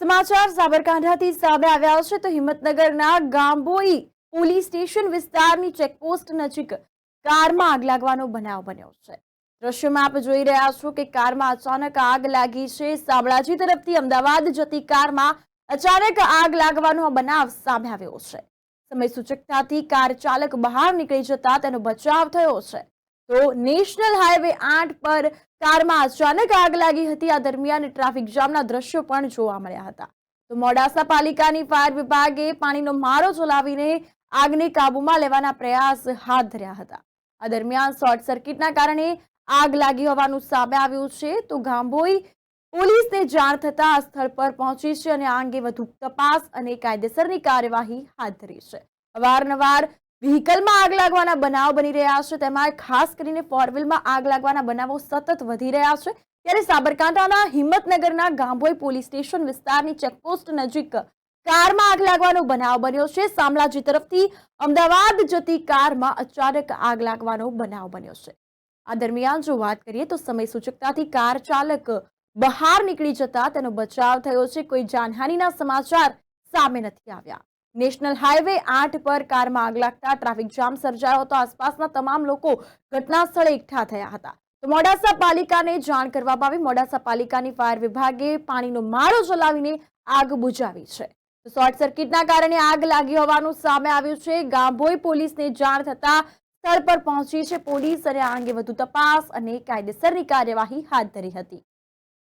સમાચાર સાબરકાંઠાથી સામે આવ્યા છે તો હિંમતનગરના ગાંભોઈ પોલીસ સ્ટેશન વિસ્તારની ચેકપોસ્ટ નજીક કારમાં આગ લાગવાનો બનાવ બન્યો છે। દ્રશ્યમાં આપ જોઈ રહ્યા છો કે કારમાં અચાનક આગ લાગી છે। શામળાજી તરફથી અમદાવાદ જતી કારમાં અચાનક આગ લાગવાનો બનાવ સામે આવ્યો છે। સમય સૂચકતાથી કાર ચાલક બહાર નીકળી જતા તેનો બચાવ થયો છે। તો નેશનલ હાઈવે 8 પર કારમાં અચાનક આગ લાગી હતી। આ દરમિયાન ટ્રાફિક જામના દ્રશ્યો પણ જોવા મળ્યા હતા। તો મોડાસા પાલિકાની ફાયર વિભાગે પાણીનો મારો ચલાવીને આગને કાબૂમાં લેવાના પ્રયાસ હાથ ધર્યા હતા। આ દરમિયાન શોર્ટ સર્કિટના કારણે આગ લાગી હોવાનું સામે આવ્યું છે। તો ગાંભોઈ પોલીસને જાણ થતા આ સ્થળ પર પહોંચી છે અને આ અંગે વધુ તપાસ અને કાયદેસરની કાર્યવાહી હાથ ધરી છે। અવારનવાર વ્હીકલમાં આગ લાગવાના બનાવ બની રહ્યા છે, તેમાં ખાસ કરીને ફોર વ્હીલમાં આગ લાગવાના બનાવો સતત વધી રહ્યા છે। ત્યારે સાબરકાંઠાના હિંમતનગરના ગાંભોઈ પોલીસ સ્ટેશન વિસ્તારની ચેકપોસ્ટ નજીક કારમાં આગ લાગવાનો બનાવ બન્યો છે। શામળાજી તરફથી અમદાવાદ જતી કારમાં અચાનક આગ લાગવાનો બનાવ બન્યો છે। આ દરમિયાન જો વાત કરીએ તો સમય સૂચકતાથી કાર ચાલક બહાર નીકળી જતા તેનો બચાવ થયો છે। કોઈ જાનહાનિના સમાચાર સામે નથી આવ્યા। નેશનલ હાઈવે 8 પર કારમાં આગ લાગતા ટ્રાફિક જામ સર્જાયો હતો। આસપાસના તમામ લોકો ઘટના સ્થળે એકઠા થયા હતા। તો મોડાસા પાલિકાને જાણ કરવામાં આવી। મોડાસા પાલિકાની ફાયર વિભાગે પાણીનો મારો ચલાવીને આગ બુઝાવી છે। તો શોર્ટ સર્કિટના કારણે આગ લાગી હોવાનું સામે આવ્યું છે। ગાંભોઈ પોલીસને જાણ થતા સ્થળ પર પહોંચી છે પોલીસ અને આ અંગે વધુ તપાસ અને કાયદેસરની કાર્યવાહી હાથ ધરી હતી।